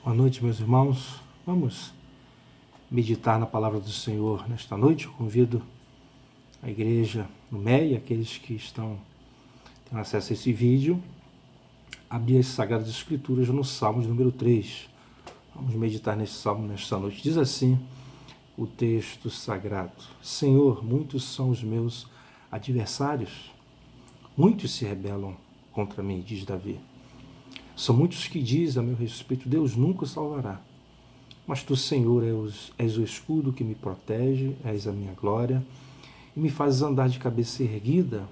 Boa noite, meus irmãos. Vamos meditar na palavra do Senhor nesta noite. Eu convido a igreja no MEI, aqueles que estão tendo acesso a esse vídeo, a abrir as Sagradas Escrituras no Salmo de número 3. Vamos meditar nesse salmo nesta noite. Diz assim o texto sagrado: Senhor, muitos são os meus adversários, muitos se rebelam contra mim, diz Davi. São muitos que dizem a meu respeito: Deus nunca o salvará. Mas tu, Senhor, és o escudo que me protege, és a minha glória, e me fazes andar de cabeça erguida.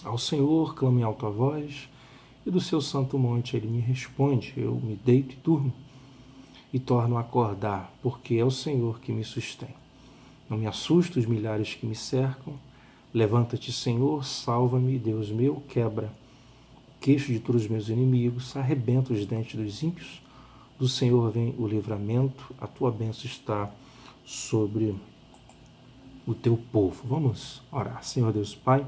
Ao Senhor clamo em alta voz, e do seu santo monte ele me responde. Eu me deito e durmo, e torno a acordar, porque é o Senhor que me sustém. Não me assusta os milhares que me cercam. Levanta-te, Senhor, salva-me, Deus meu, quebra o queixo de todos os meus inimigos, arrebenta os dentes dos ímpios. Do Senhor vem o livramento, a tua bênção está sobre o teu povo. Vamos orar. Senhor Deus Pai,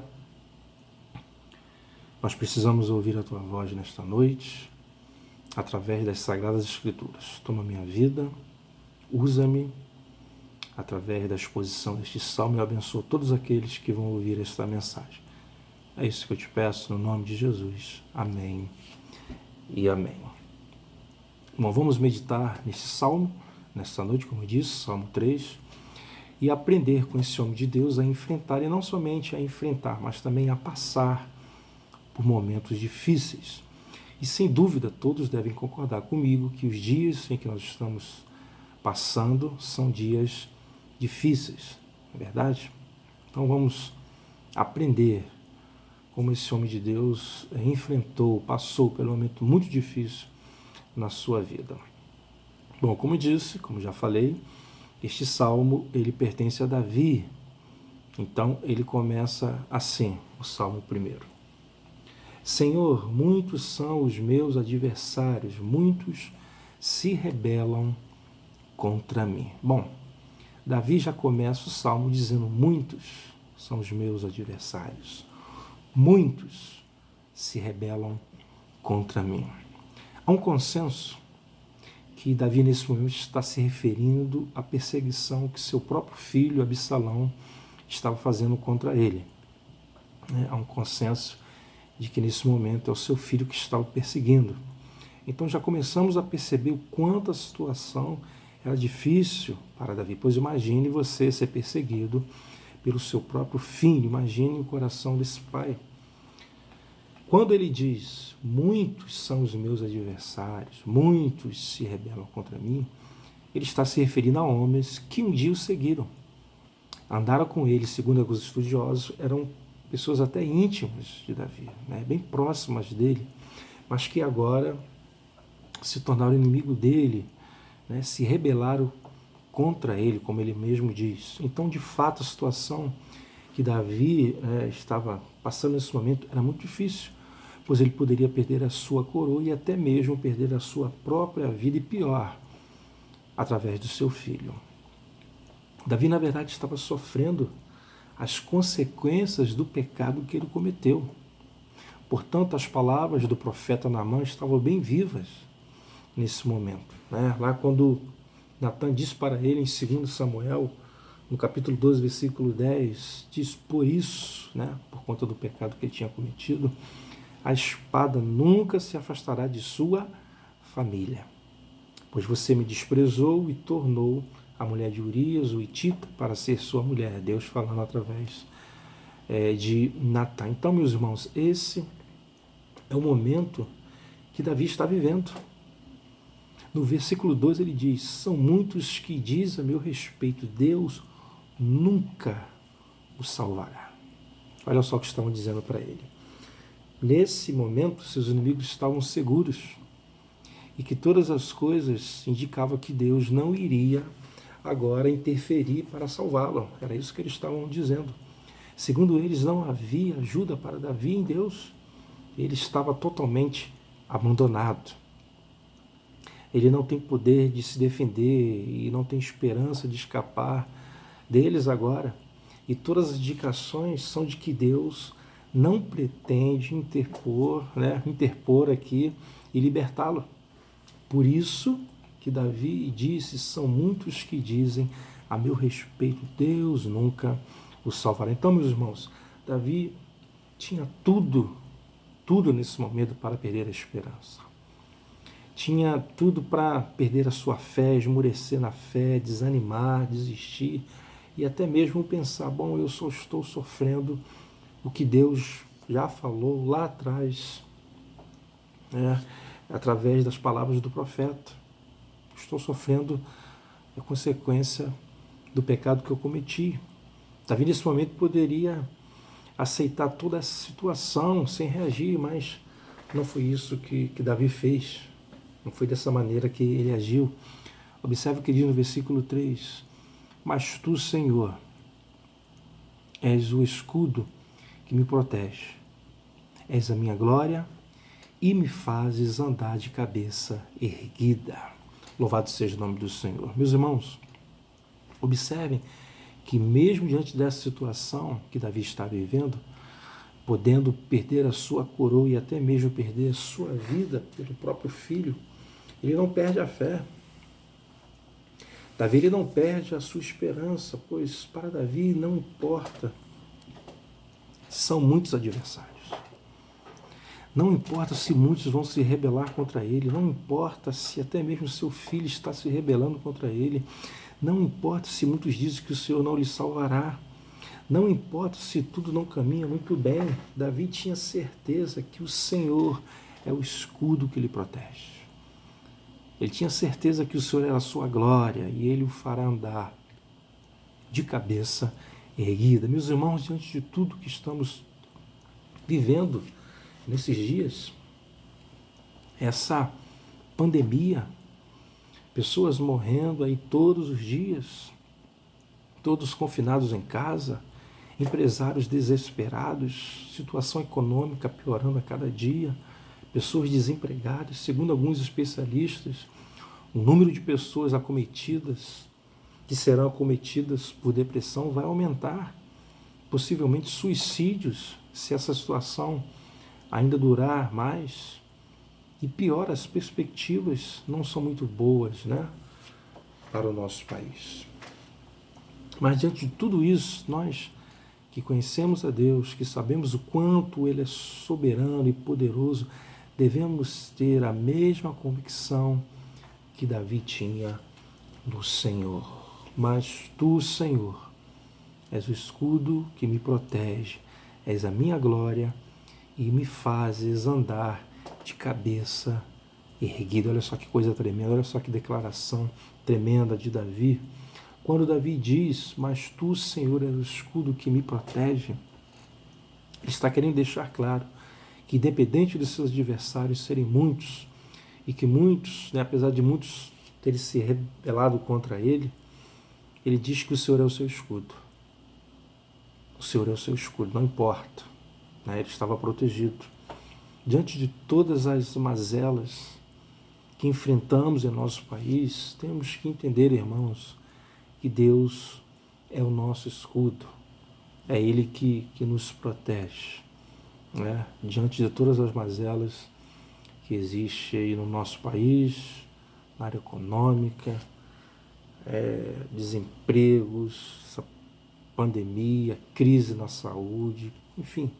nós precisamos ouvir a tua voz nesta noite, através das Sagradas Escrituras. Toma minha vida, usa-me através da exposição deste salmo e abençoa todos aqueles que vão ouvir esta mensagem. É isso que eu te peço, no nome de Jesus. Amém e amém. Bom, vamos meditar nesse salmo, nesta noite, como eu disse, Salmo 3, e aprender com esse homem de Deus a enfrentar, e não somente a enfrentar, mas também a passar por momentos difíceis. E sem dúvida, todos devem concordar comigo que os dias em que nós estamos passando são dias difíceis, não é verdade? Então vamos aprender como esse homem de Deus enfrentou, passou por um momento muito difícil na sua vida. Bom, como disse, como já falei, este salmo ele pertence a Davi. Então ele começa assim, o salmo 1. Senhor, muitos são os meus adversários, muitos se rebelam contra mim. Bom, Davi já começa o salmo dizendo: muitos são os meus adversários, muitos se rebelam contra mim. Há um consenso que Davi, nesse momento, está se referindo à perseguição que seu próprio filho, Absalão, estava fazendo contra ele. Há um consenso de que, nesse momento, é o seu filho que está o perseguindo. Então, já começamos a perceber o quanto a situação era difícil para Davi. Pois imagine você ser perseguido pelo seu próprio filho. Imagine o coração desse pai. Quando ele diz, muitos são os meus adversários, muitos se rebelam contra mim, ele está se referindo a homens que um dia o seguiram. Andaram com ele, segundo alguns estudiosos, eram pessoas até íntimas de Davi, bem próximas dele, mas que agora se tornaram inimigo dele, se rebelaram contra ele, como ele mesmo diz. Então, de fato, a situação que Davi estava passando nesse momento era muito difícil, pois ele poderia perder a sua coroa e até mesmo perder a sua própria vida, e pior, através do seu filho. Davi, na verdade, estava sofrendo as consequências do pecado que ele cometeu. Portanto, as palavras do profeta Naamã estavam bem vivas nesse momento. Lá quando Natan disse para ele em 2 Samuel, no capítulo 12, versículo 10, diz: por isso, por conta do pecado que ele tinha cometido, a espada nunca se afastará de sua família, pois você me desprezou e tornou a mulher de Urias, o hitita, para ser sua mulher. Deus falando através de Natan. Então, meus irmãos, esse é o momento que Davi está vivendo. No versículo 2 ele diz: são muitos que dizem a meu respeito, Deus nunca o salvará. Olha só o que estavam dizendo para ele. Nesse momento, seus inimigos estavam seguros e que todas as coisas indicavam que Deus não iria agora interferir para salvá-lo. Era isso que eles estavam dizendo. Segundo eles, não havia ajuda para Davi em Deus. Ele estava totalmente abandonado. Ele não tem poder de se defender e não tem esperança de escapar deles agora. E todas as indicações são de que Deus não pretende interpor aqui e libertá-lo. Por isso que Davi disse, são muitos que dizem a meu respeito, Deus nunca o salvará. Então, meus irmãos, Davi tinha tudo nesse momento para perder a esperança. Tinha tudo para perder a sua fé, esmorecer na fé, desanimar, desistir e até mesmo pensar, bom, eu só estou sofrendo o que Deus já falou lá atrás, através das palavras do profeta. Estou sofrendo a consequência do pecado que eu cometi. Davi, nesse momento, poderia aceitar toda essa situação sem reagir, mas não foi isso que Davi fez. Não foi dessa maneira que ele agiu. Observe o que diz no versículo 3. Mas tu, Senhor, és o escudo que me protege. És a minha glória e me fazes andar de cabeça erguida. Louvado seja o nome do Senhor. Meus irmãos, observem que mesmo diante dessa situação que Davi está vivendo, podendo perder a sua coroa e até mesmo perder a sua vida pelo próprio filho, ele não perde a fé. Davi ele não perde a sua esperança, pois para Davi não importa se são muitos adversários. Não importa se muitos vão se rebelar contra ele, não importa se até mesmo seu filho está se rebelando contra ele, não importa se muitos dizem que o Senhor não lhe salvará, não importa se tudo não caminha muito bem, Davi tinha certeza que o Senhor é o escudo que lhe protege. Ele tinha certeza que o Senhor era a sua glória e ele o fará andar de cabeça erguida. Meus irmãos, diante de tudo que estamos vivendo nesses dias, essa pandemia, pessoas morrendo aí todos os dias, todos confinados em casa, empresários desesperados, situação econômica piorando a cada dia, pessoas desempregadas. Segundo alguns especialistas, o número de pessoas acometidas, que serão acometidas por depressão, vai aumentar. Possivelmente suicídios, se essa situação ainda durar mais. E pior, as perspectivas não são muito boas, né, para o nosso país. Mas diante de tudo isso, nós que conhecemos a Deus, que sabemos o quanto Ele é soberano e poderoso, devemos ter a mesma convicção que Davi tinha no Senhor. Mas tu, Senhor, és o escudo que me protege, és a minha glória e me fazes andar de cabeça erguida. Olha só que coisa tremenda, olha só que declaração tremenda de Davi. Quando Davi diz, mas tu, Senhor, és o escudo que me protege, ele está querendo deixar claro que independente dos seus adversários serem muitos, e que muitos, né, apesar de muitos terem se rebelado contra ele, ele diz que o Senhor é o seu escudo. O Senhor é o seu escudo, não importa. Né, ele estava protegido. Diante de todas as mazelas que enfrentamos em nosso país, temos que entender, irmãos, que Deus é o nosso escudo. É Ele que nos protege. Né? Diante de todas as mazelas que existem aí no nosso país, na área econômica, desempregos, essa pandemia, crise na saúde, enfim,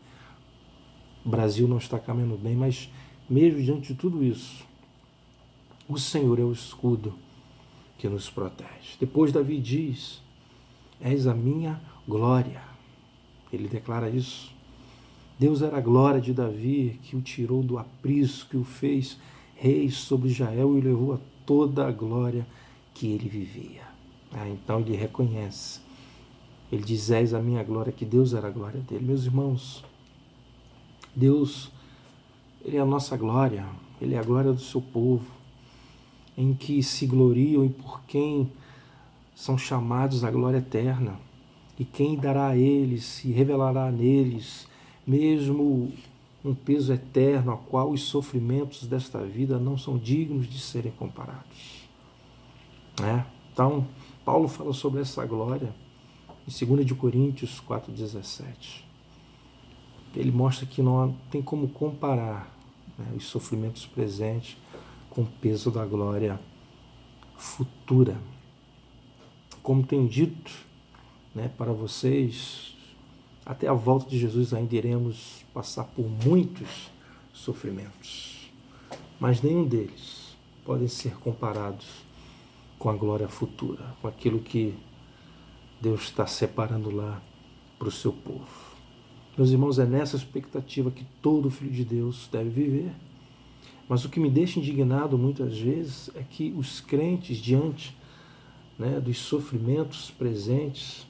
o Brasil não está caminhando bem, mas mesmo diante de tudo isso, o Senhor é o escudo que nos protege. Depois Davi diz, és a minha glória. Ele declara isso. Deus era a glória de Davi, que o tirou do aprisco, que o fez rei sobre Israel e o levou a toda a glória que ele vivia. Então ele reconhece. Ele diz, és a minha glória, que Deus era a glória dele. Meus irmãos, Deus, Ele é a nossa glória, Ele é a glória do seu povo, em que se gloriam e por quem são chamados à glória eterna. E quem dará a eles, se revelará neles, mesmo um peso eterno, a qual os sofrimentos desta vida não são dignos de serem comparados. Então, Paulo fala sobre essa glória em 2 Coríntios 4,17. Ele mostra que não tem como comparar, os sofrimentos presentes com o peso da glória futura. Como tenho dito, né, para vocês, até a volta de Jesus ainda iremos passar por muitos sofrimentos, mas nenhum deles podem ser comparados com a glória futura, com aquilo que Deus está separando lá para o seu povo. Meus irmãos, é nessa expectativa que todo filho de Deus deve viver. Mas o que me deixa indignado muitas vezes é que os crentes, diante, né, dos sofrimentos presentes,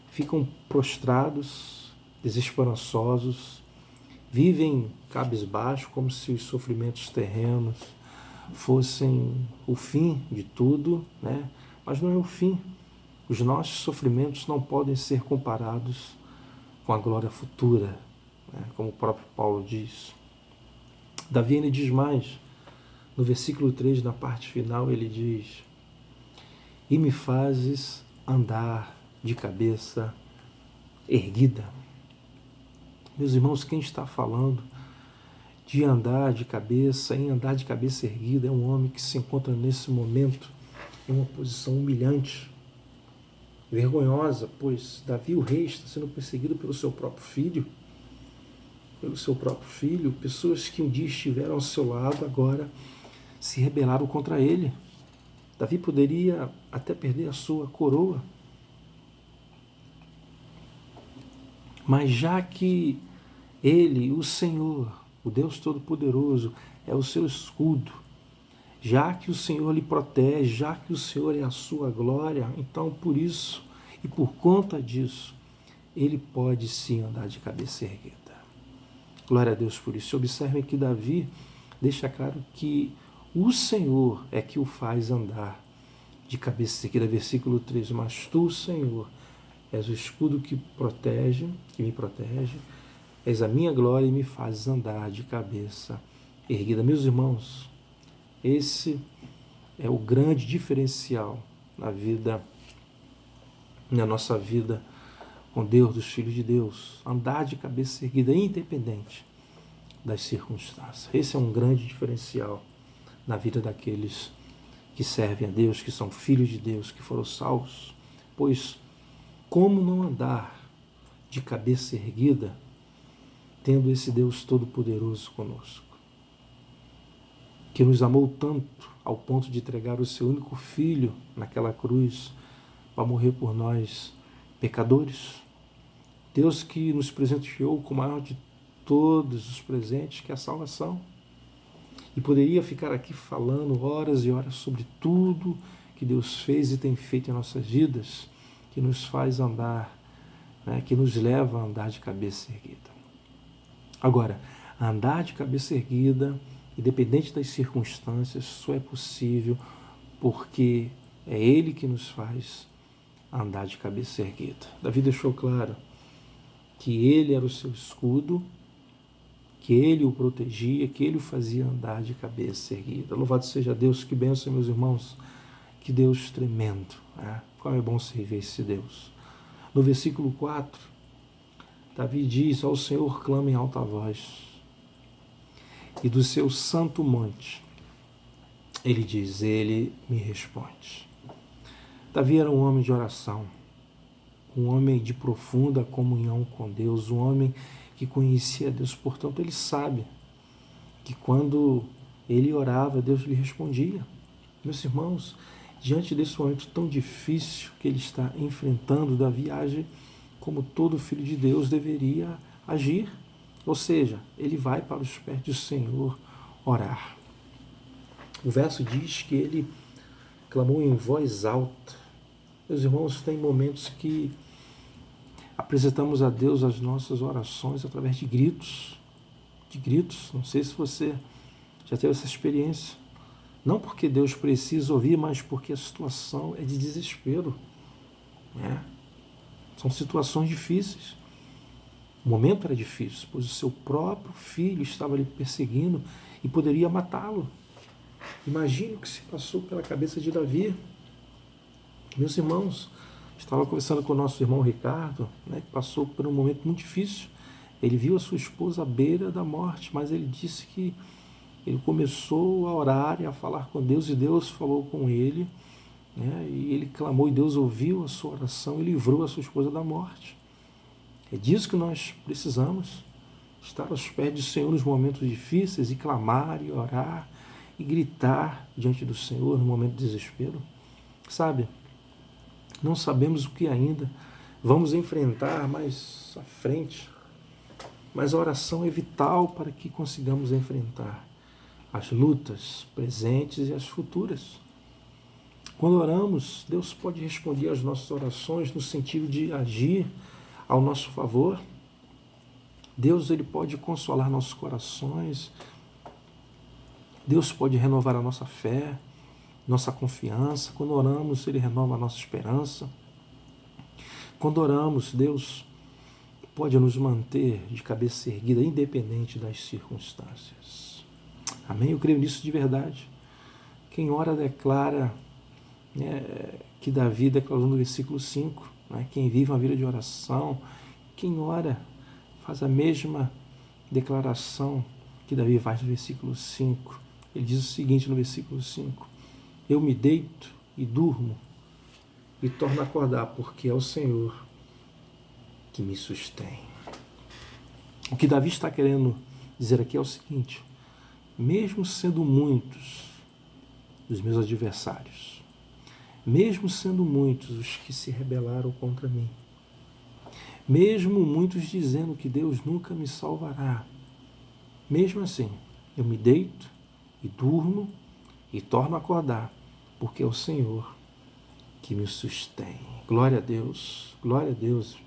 ficam prostrados, desesperançosos, vivem cabisbaixo, como se os sofrimentos terrenos fossem o fim de tudo, né? Mas não é o fim. Os nossos sofrimentos não podem ser comparados com a glória futura, né? Como o próprio Paulo diz. Davi ainda diz mais, no versículo 3, na parte final, ele diz: e me fazes andar de cabeça erguida. Meus irmãos, quem está falando de andar de cabeça, em andar de cabeça erguida, é um homem que se encontra nesse momento em uma posição humilhante, vergonhosa, pois Davi, o rei, está sendo perseguido pelo seu próprio filho, pessoas que um dia estiveram ao seu lado, agora se rebelaram contra ele. Davi poderia até perder a sua coroa, mas já que ele, o Senhor, o Deus Todo-Poderoso, é o seu escudo, já que o Senhor lhe protege, já que o Senhor é a sua glória, então por isso e por conta disso, ele pode sim andar de cabeça erguida. Glória a Deus por isso. Observem que Davi deixa claro que o Senhor é que o faz andar de cabeça erguida. Versículo 3, mas tu, Senhor, és o escudo que me protege, és a minha glória e me fazes andar de cabeça erguida. Meus irmãos, esse é o grande diferencial na nossa vida com Deus, dos filhos de Deus. Andar de cabeça erguida, independente das circunstâncias. Esse é um grande diferencial na vida daqueles que servem a Deus, que são filhos de Deus, que foram salvos. Pois como não andar de cabeça erguida tendo esse Deus Todo-Poderoso conosco, que nos amou tanto ao ponto de entregar o seu único filho naquela cruz para morrer por nós, pecadores? Deus que nos presenteou com o maior de todos os presentes, que é a salvação. E poderia ficar aqui falando horas e horas sobre tudo que Deus fez e tem feito em nossas vidas, que nos faz andar, né, que nos leva a andar de cabeça erguida. Agora, andar de cabeça erguida, independente das circunstâncias, só é possível porque é Ele que nos faz andar de cabeça erguida. Davi deixou claro que Ele era o seu escudo, que Ele o protegia, que Ele o fazia andar de cabeça erguida. Louvado seja Deus, que bênção, meus irmãos, que Deus tremendo, né? Como é bom servir esse Deus. No versículo 4, Davi diz: ao Senhor clama em alta voz, e do seu santo monte, ele diz, ele me responde. Davi era um homem de oração, um homem de profunda comunhão com Deus, um homem que conhecia Deus, portanto ele sabe que quando ele orava, Deus lhe respondia. Meus irmãos, diante desse momento tão difícil que ele está enfrentando, Davi age como todo filho de Deus deveria agir, ou seja, ele vai para os pés do Senhor orar. O verso diz que ele clamou em voz alta. Meus irmãos, tem momentos que apresentamos a Deus as nossas orações através de gritos. Não sei se você já teve essa experiência. Não porque Deus precisa ouvir, mas porque a situação é de desespero, né? São situações difíceis. O momento era difícil, pois o seu próprio filho estava lhe perseguindo e poderia matá-lo. Imagine o que se passou pela cabeça de Davi. Meus irmãos, estava conversando com o nosso irmão Ricardo, né, que passou por um momento muito difícil. Ele viu a sua esposa à beira da morte, mas ele disse que Ele começou a orar e a falar com Deus, e Deus falou com ele, né? E ele clamou, e Deus ouviu a sua oração e livrou a sua esposa da morte. É disso que nós precisamos, estar aos pés do Senhor nos momentos difíceis, e clamar, e orar, e gritar diante do Senhor no momento de desespero. Sabe, não sabemos o que ainda vamos enfrentar mais à frente, mas a oração é vital para que consigamos enfrentar as lutas presentes e as futuras. Quando oramos, Deus pode responder às nossas orações no sentido de agir ao nosso favor. Deus, ele pode consolar nossos corações. Deus pode renovar a nossa fé, nossa confiança. Quando oramos, ele renova a nossa esperança. Quando oramos, Deus pode nos manter de cabeça erguida, independente das circunstâncias. Amém? Eu creio nisso de verdade. Quem ora declara, que Davi declarou no versículo 5, quem vive uma vida de oração, quem ora faz a mesma declaração que Davi faz no versículo 5. Ele diz o seguinte no versículo 5: eu me deito e durmo e torno a acordar, porque é o Senhor que me sustém. O que Davi está querendo dizer aqui é o seguinte: mesmo sendo muitos os meus adversários, mesmo sendo muitos os que se rebelaram contra mim, mesmo muitos dizendo que Deus nunca me salvará, mesmo assim, eu me deito e durmo e torno a acordar, porque é o Senhor que me sustém. Glória a Deus, glória a Deus.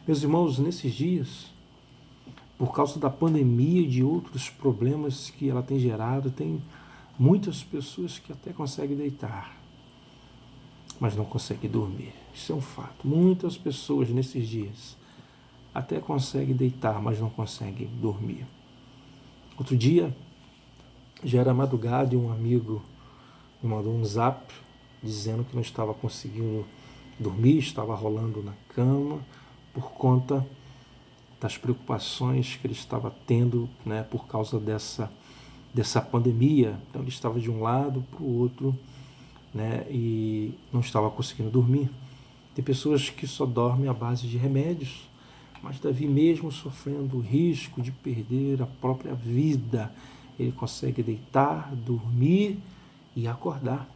Meus irmãos, nesses dias, por causa da pandemia e de outros problemas que ela tem gerado, tem muitas pessoas que até conseguem deitar, mas não conseguem dormir. Isso é um fato. Muitas pessoas nesses dias até conseguem deitar, mas não conseguem dormir. Outro dia, já era madrugada, e um amigo me mandou um zap dizendo que não estava conseguindo dormir, estava rolando na cama por conta das preocupações que ele estava tendo, por causa dessa pandemia. Então ele estava de um lado para o outro, e não estava conseguindo dormir. Tem pessoas que só dormem à base de remédios, mas Davi, mesmo sofrendo o risco de perder a própria vida, ele consegue deitar, dormir e acordar.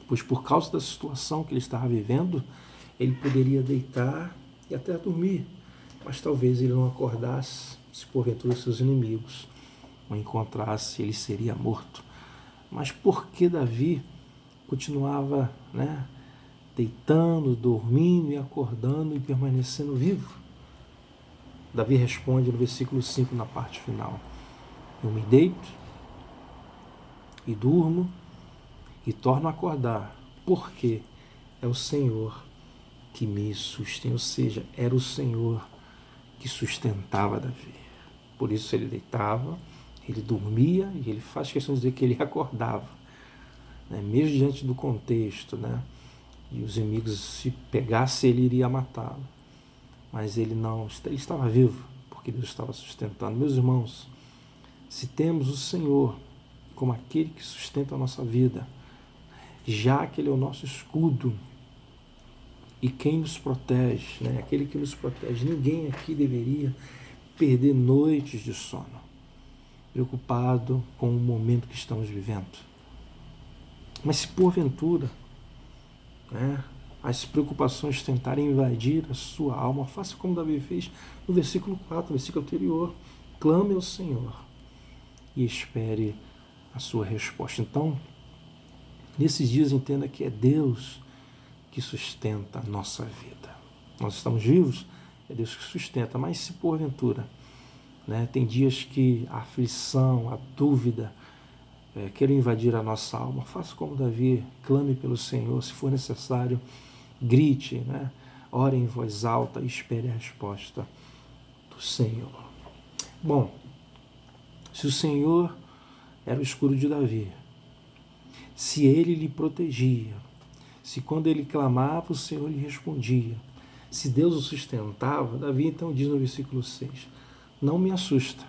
Pois por causa da situação que ele estava vivendo, ele poderia deitar e até dormir, mas talvez ele não acordasse se porventura seus inimigos o encontrasse, ele seria morto. Mas por que Davi continuava, deitando, dormindo e acordando e permanecendo vivo? Davi responde no versículo 5, na parte final: eu me deito e durmo e torno a acordar, porque é o Senhor que me sustém. Ou seja, era o Senhor que sustentava Davi. Por isso ele deitava, ele dormia, e ele faz questão de dizer que ele acordava, mesmo diante do contexto, e os inimigos, se pegasse, ele iria matá-lo. Mas ele não, ele estava vivo, porque Deus estava sustentando. Meus irmãos, se temos o Senhor como aquele que sustenta a nossa vida, já que Ele é o nosso escudo e quem nos protege, aquele que nos protege, ninguém aqui deveria perder noites de sono, preocupado com o momento que estamos vivendo. Mas se porventura as preocupações tentarem invadir a sua alma, faça como Davi fez no versículo 4, no versículo anterior: clame ao Senhor e espere a sua resposta. Então, nesses dias, entenda que é Deus que sustenta a nossa vida. Nós estamos vivos, é Deus que sustenta, mas se porventura, tem dias que a aflição, a dúvida querem invadir a nossa alma, faça como Davi, clame pelo Senhor, se for necessário, grite, ore em voz alta e espere a resposta do Senhor. Bom, se o Senhor era o escudo de Davi, se ele lhe protegia, se quando ele clamava o Senhor lhe respondia, se Deus o sustentava, Davi então diz no versículo 6, não me assusta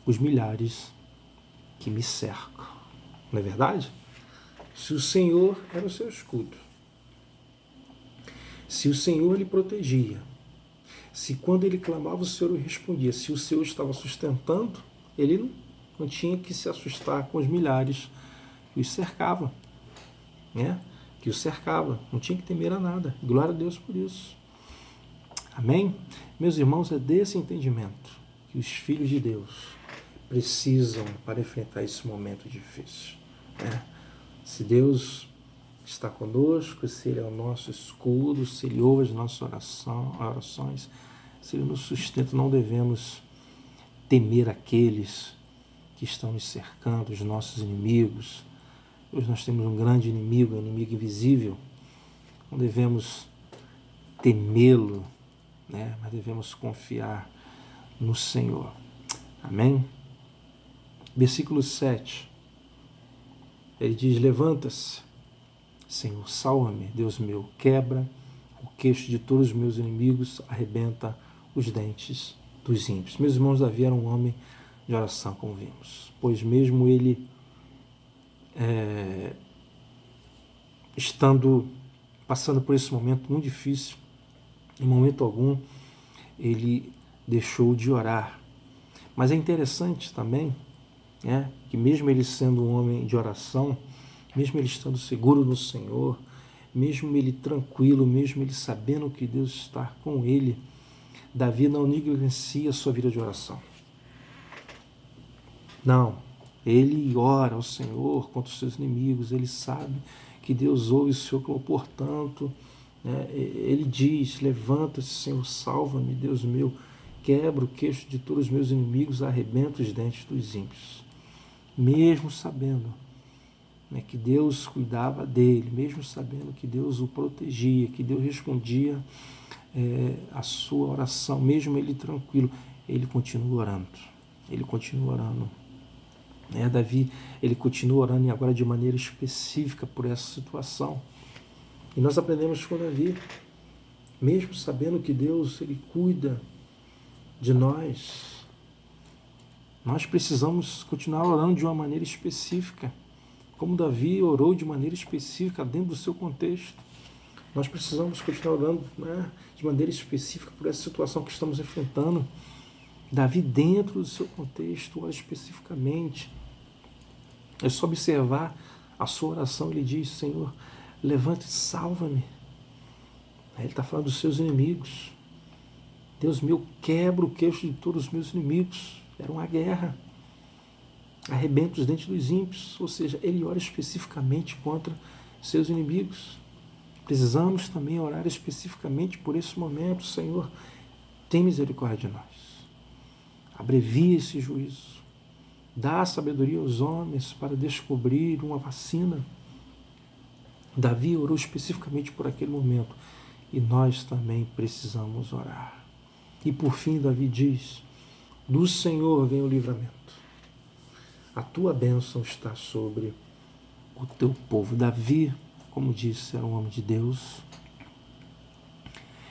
os milhares que me cercam. Não é verdade? Se o Senhor era o seu escudo, se o Senhor lhe protegia, se quando ele clamava o Senhor lhe respondia, se o Senhor estava sustentando, ele não tinha que se assustar com os milhares que os cercavam, né? Que o cercava, não tinha que temer a nada. Glória a Deus por isso. Amém? Meus irmãos, é desse entendimento que os filhos de Deus precisam para enfrentar esse momento difícil, né? Se Deus está conosco, se Ele é o nosso escudo, se Ele ouve as nossas orações, se Ele nos sustenta, não devemos temer aqueles que estão nos cercando, os nossos inimigos. Hoje nós temos um grande inimigo, um inimigo invisível. Não devemos temê-lo, né? Mas devemos confiar no Senhor. Amém? Versículo 7. Ele diz: levanta-se, Senhor, salva-me, Deus meu, quebra o queixo de todos os meus inimigos, arrebenta os dentes dos ímpios. Meus irmãos, Davi era um homem de oração, como vimos, pois mesmo ele passando por esse momento muito difícil, em momento algum ele deixou de orar. Mas é interessante também, né, que mesmo ele sendo um homem de oração, mesmo ele estando seguro no Senhor, mesmo ele tranquilo, mesmo ele sabendo que Deus está com ele, Davi não negligencia a sua vida de oração. Não, ele ora ao Senhor contra os seus inimigos, ele sabe que Deus ouve o seu clamor, portanto, né, ele diz: levanta-se, Senhor, salva-me, Deus meu, quebra o queixo de todos os meus inimigos, arrebenta os dentes dos ímpios. Mesmo sabendo, né, que Deus cuidava dele, mesmo sabendo que Deus o protegia, que Deus respondia a sua oração, mesmo ele tranquilo, ele continua orando. Ele continua orando. Davi, ele continua orando e agora de maneira específica por essa situação. E nós aprendemos com Davi, mesmo sabendo que Deus, ele cuida de nós, nós precisamos continuar orando de uma maneira específica, como Davi orou de maneira específica dentro do seu contexto. Nós precisamos continuar orando, né, de maneira específica por essa situação que estamos enfrentando. Davi, dentro do seu contexto, ora especificamente. É só observar a sua oração. Ele diz: Senhor, levante-se, salva-me. Ele está falando dos seus inimigos. Deus meu, quebra o queixo de todos os meus inimigos. Era uma guerra. Arrebenta os dentes dos ímpios. Ou seja, ele ora especificamente contra seus inimigos. Precisamos também orar especificamente por esse momento. Senhor, tem misericórdia de nós. Abrevia esse juízo. Dá sabedoria aos homens para descobrir uma vacina. Davi orou especificamente por aquele momento. E nós também precisamos orar. E por fim, Davi diz: do Senhor vem o livramento. A tua bênção está sobre o teu povo. Davi, como disse, era um homem de Deus,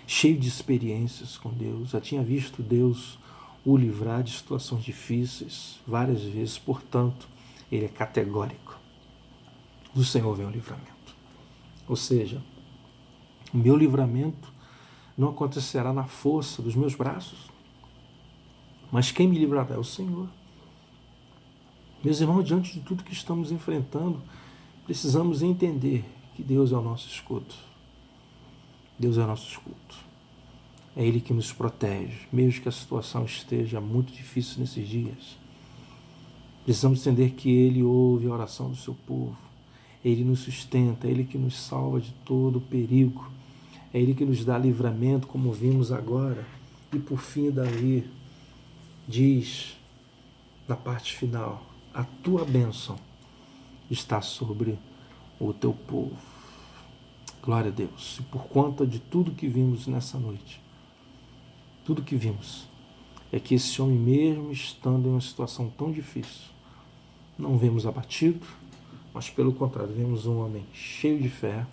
cheio de experiências com Deus. Já tinha visto Deus o livrar de situações difíceis várias vezes, portanto, ele é categórico. Do Senhor vem o livramento. Ou seja, o meu livramento não acontecerá na força dos meus braços, mas quem me livrará é o Senhor. Meus irmãos, diante de tudo que estamos enfrentando, precisamos entender que Deus é o nosso escudo. Deus é o nosso escudo. É Ele que nos protege, mesmo que a situação esteja muito difícil nesses dias. Precisamos entender que Ele ouve a oração do seu povo. Ele nos sustenta, é Ele que nos salva de todo o perigo. É Ele que nos dá livramento, como vimos agora. E por fim, Davi diz, na parte final: a tua bênção está sobre o teu povo. Glória a Deus. E por conta de tudo que vimos nessa noite, tudo que vimos é que esse homem, mesmo estando em uma situação tão difícil, não vemos abatido, mas pelo contrário, vemos um homem cheio de fé,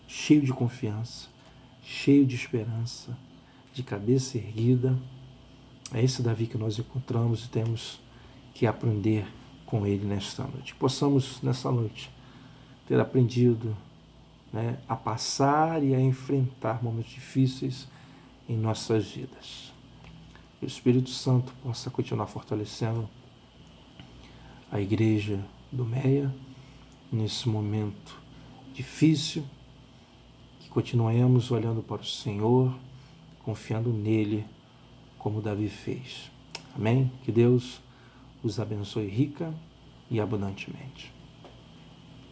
cheio de confiança, cheio de esperança, de cabeça erguida. É esse Davi que nós encontramos e temos que aprender com Ele nesta noite. Possamos, nessa noite, ter aprendido, né, a passar e a enfrentar momentos difíceis em nossas vidas. Que o Espírito Santo possa continuar fortalecendo a igreja do Meia nesse momento difícil, que continuemos olhando para o Senhor, confiando nele, como Davi fez. Amém? Que Deus os abençoe rica e abundantemente.